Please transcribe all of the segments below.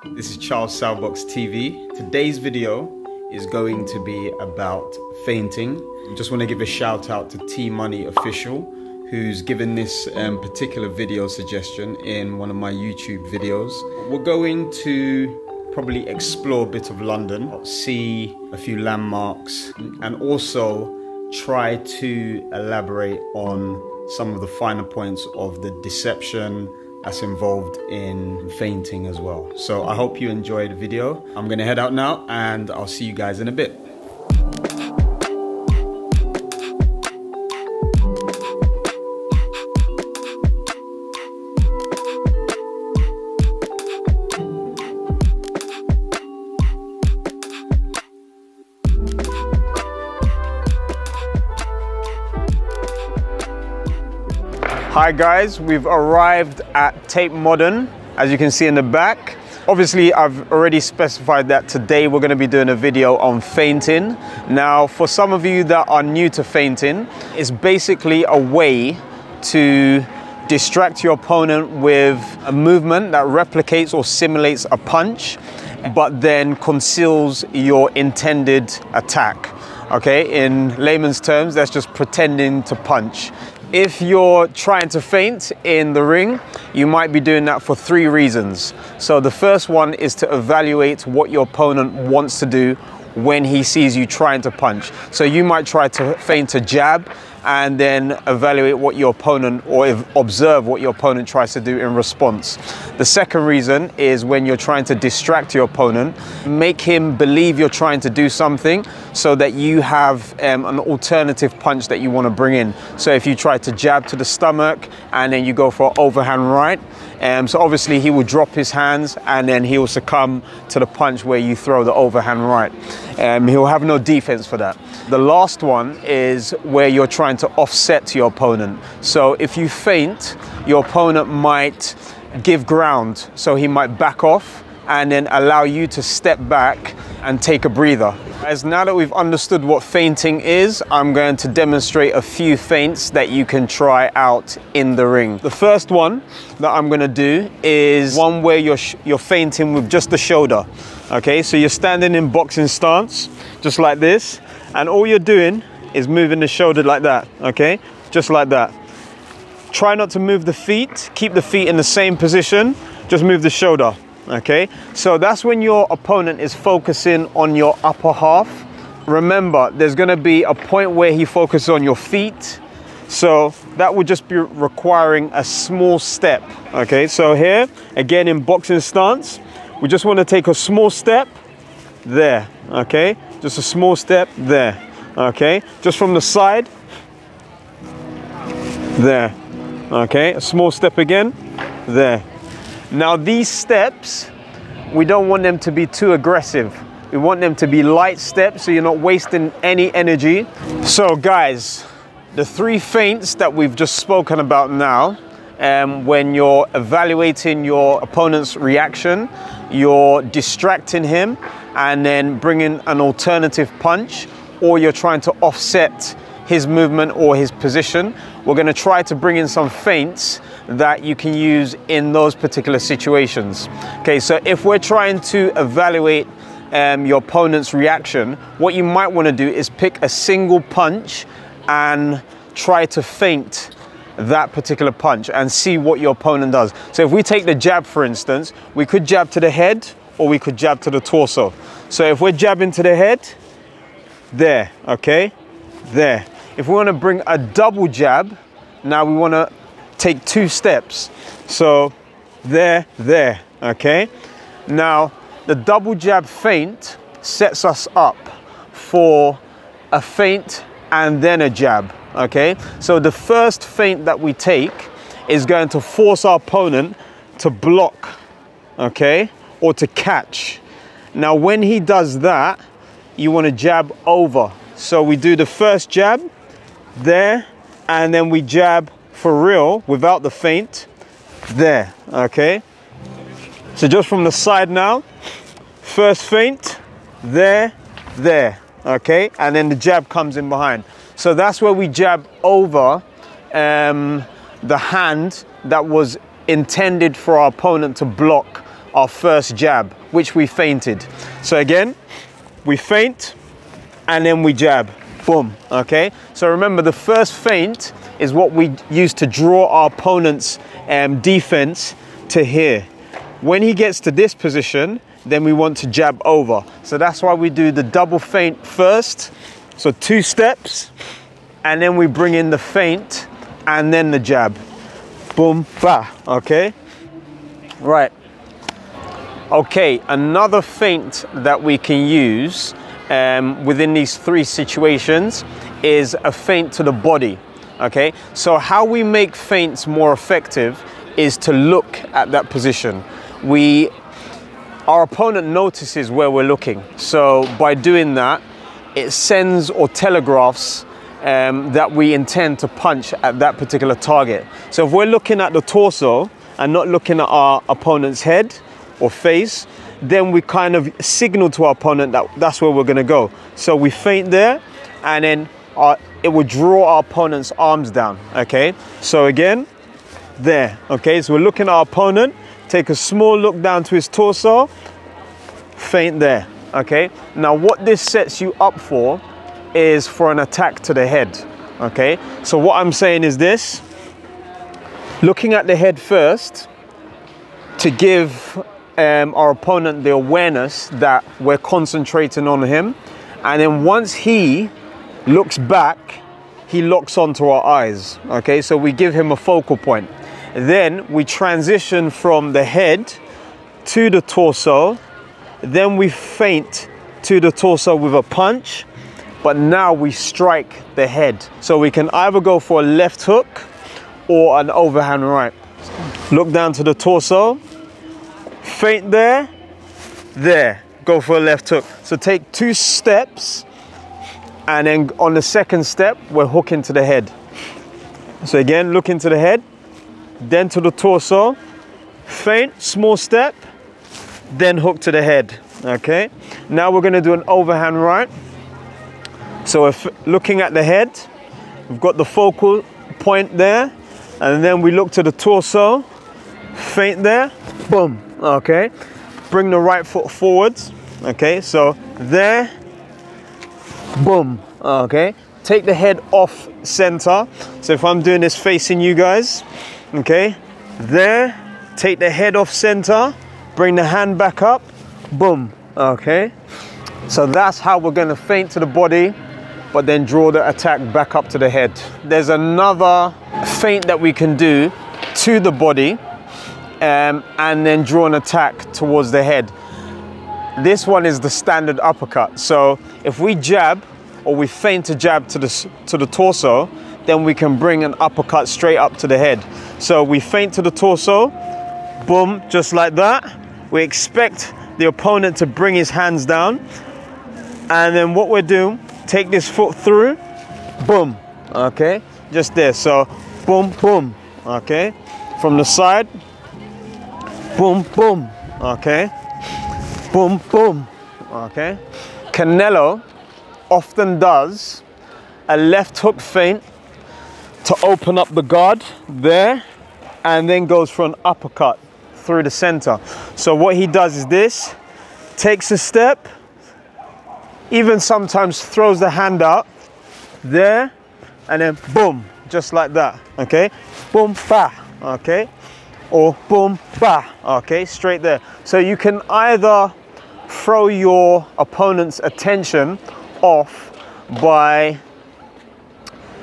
This is Charles Salbox TV. Today's video is going to be about feinting. Just want to give a shout out to T Money Official, who's given this particular video suggestion in one of my YouTube videos. We're going to probably explore a bit of London, see a few landmarks, and also try to elaborate on some of the finer points of the deception that's involved in feinting as well. So I hope you enjoyed the video. I'm gonna head out now and I'll see you guys in a bit. Hi guys, we've arrived at Tate Modern, as you can see in the back. Obviously, I've already specified that today we're going to be doing a video on feinting. Now, for some of you that are new to feinting, it's basically a way to distract your opponent with a movement that replicates or simulates a punch, but then conceals your intended attack. Okay, in layman's terms, that's just pretending to punch. If you're trying to feint in the ring, you might be doing that for three reasons. So the first one is to evaluate what your opponent wants to do when he sees you trying to punch. So you might try to feint a jab and then evaluate what your opponent, or observe what your opponent tries to do in response. The second reason is when you're trying to distract your opponent, make him believe you're trying to do something so that you have an alternative punch that you want to bring in. So if you try to jab to the stomach and then you go for overhand right, so obviously he will drop his hands and then he will succumb to the punch where you throw the overhand right. He'll have no defense for that. The last one is where you're trying to offset your opponent. So if you feint, your opponent might give ground. So he might back off and then allow you to step back and take a breather. As now that we've understood what feinting is, I'm going to demonstrate a few feints that you can try out in the ring. The first one that I'm going to do is one where you're feinting with just the shoulder. Okay, so you're standing in boxing stance, just like this, and all you're doing is moving the shoulder like that, okay? Just like that. Try not to move the feet, keep the feet in the same position, just move the shoulder, okay? So that's when your opponent is focusing on your upper half. Remember, there's gonna be a point where he focuses on your feet, so that would just be requiring a small step, okay? So here, again in boxing stance, we just wanna take a small step there, okay? Just a small step there, okay? Just from the side, there, okay? A small step again, there. Now these steps, we don't want them to be too aggressive. We want them to be light steps so you're not wasting any energy. So guys, the three feints that we've just spoken about now, when you're evaluating your opponent's reaction, you're distracting him and then bringing an alternative punch, or you're trying to offset his movement or his position. We're going to try to bring in some feints that you can use in those particular situations. Okay, so if we're trying to evaluate your opponent's reaction, what you might want to do is pick a single punch and try to feint that particular punch and see what your opponent does. So if we take the jab, for instance, we could jab to the head or we could jab to the torso. So if we're jabbing to the head, there, okay, there. If we want to bring a double jab, now we want to take two steps. So there, there, okay. Now the double jab feint sets us up for a feint and then a jab, okay. So the first feint that we take is going to force our opponent to block, okay, or to catch. Now when he does that, you want to jab over. So we do the first jab there, and then we jab for real without the feint there, okay. So just from the side now, first feint there, there, okay, and then the jab comes in behind. So that's where we jab over the hand that was intended for our opponent to block our first jab, which we feinted. So again, we feint and then we jab, boom, okay? So remember, the first feint is what we use to draw our opponent's defense to here. When he gets to this position, then we want to jab over. So that's why we do the double feint first. So 2 steps, and then we bring in the feint and then the jab. Boom, bah, okay? Right. Okay, another feint that we can use within these 3 situations is a feint to the body, okay? So how we make feints more effective is to look at that position. Our opponent notices where we're looking. So by doing that, it sends or telegraphs that we intend to punch at that particular target. So if we're looking at the torso and not looking at our opponent's head or face, then we kind of signal to our opponent that that's where we're gonna go. So we feint there, and then it will draw our opponent's arms down, okay? So again, there, okay? So we're looking at our opponent, take a small look down to his torso, feint there, okay? Now what this sets you up for is for an attack to the head, okay? So what I'm saying is this: looking at the head first to give our opponent the awareness that we're concentrating on him, and then once he looks back, he locks onto our eyes, okay? So we give him a focal point. Then we transition from the head to the torso, then we feint to the torso with a punch, but now we strike the head. So we can either go for a left hook or an overhand right. Look down to the torso, feint there, go for a left hook. So take 2 steps, and then on the second step, we're hooking to the head. So again, look into the head, then to the torso, feint, small step, then hook to the head, okay? Now we're gonna do an overhand right. So if looking at the head, we've got the focal point there, and then we look to the torso, feint there, boom, okay? Bring the right foot forwards, okay? So there, boom, okay? Take the head off center. So if I'm doing this facing you guys, okay? There, take the head off center, bring the hand back up, boom, okay? So that's how we're gonna feint to the body, but then draw the attack back up to the head. There's another feint that we can do to the body and then draw an attack towards the head. This one is the standard uppercut. So if we jab, or we feint to jab to the torso, then we can bring an uppercut straight up to the head. So we feint to the torso, boom, just like that. We expect the opponent to bring his hands down, and then what we're doing, take this foot through, boom, okay, just there. So boom, boom, okay, from the side, boom, boom, okay, boom, boom, okay. Canelo often does a left hook feint to open up the guard there, and then goes for an uppercut through the center. So what he does is this, takes a step, even sometimes throws the hand out there, and then boom, just like that, okay? Boom, bah, okay? Or boom, bah, okay? Straight there. So you can either throw your opponent's attention off by,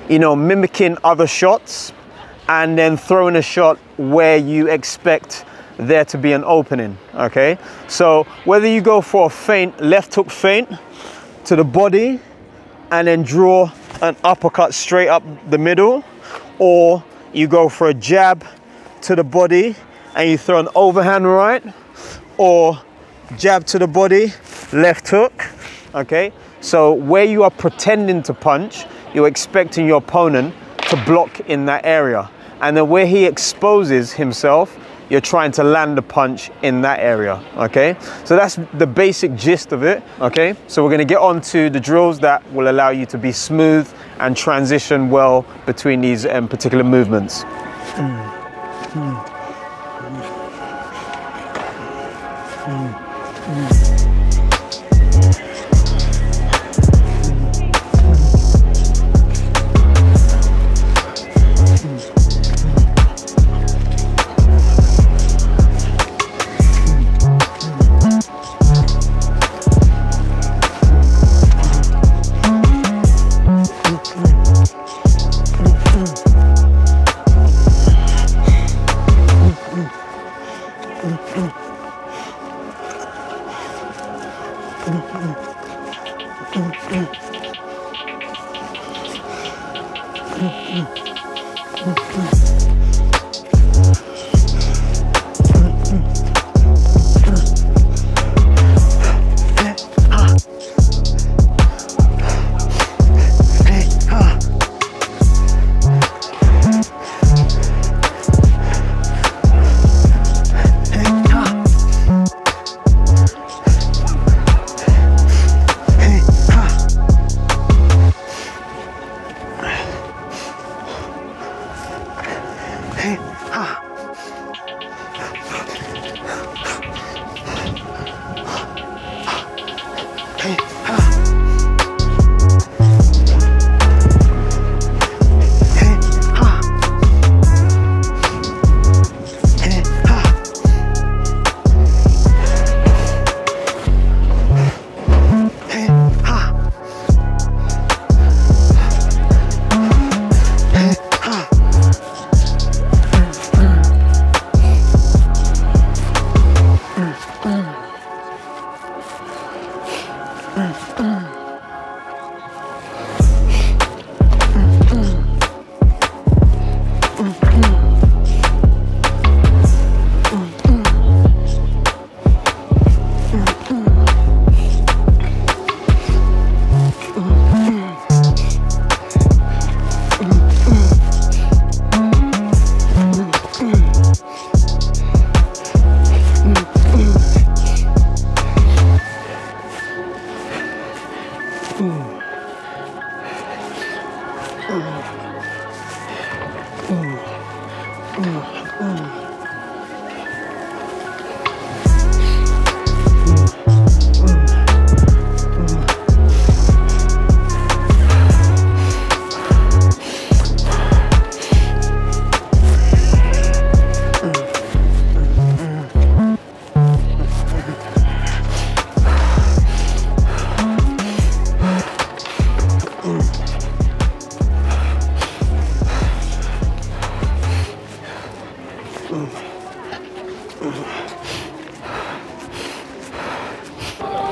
you know, mimicking other shots and then throwing a shot where you expect there to be an opening, okay? So whether you go for a feint, left hook feint to the body and then draw an uppercut straight up the middle, or you go for a jab to the body and you throw an overhand right, or jab to the body, left hook, okay? So where you are pretending to punch, you're expecting your opponent to block in that area. And then where he exposes himself, you're trying to land the punch in that area, okay? So that's the basic gist of it, okay? So we're gonna get on to the drills that will allow you to be smooth and transition well between these particular movements.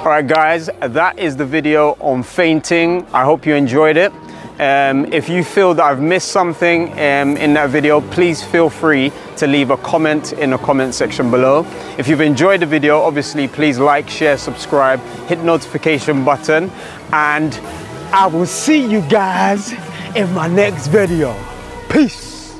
Alright guys, that is the video on feinting. I hope you enjoyed it. If you feel that I've missed something in that video, please feel free to leave a comment in the comment section below. If you've enjoyed the video, obviously please like, share, subscribe, hit notification button, and I will see you guys in my next video. Peace.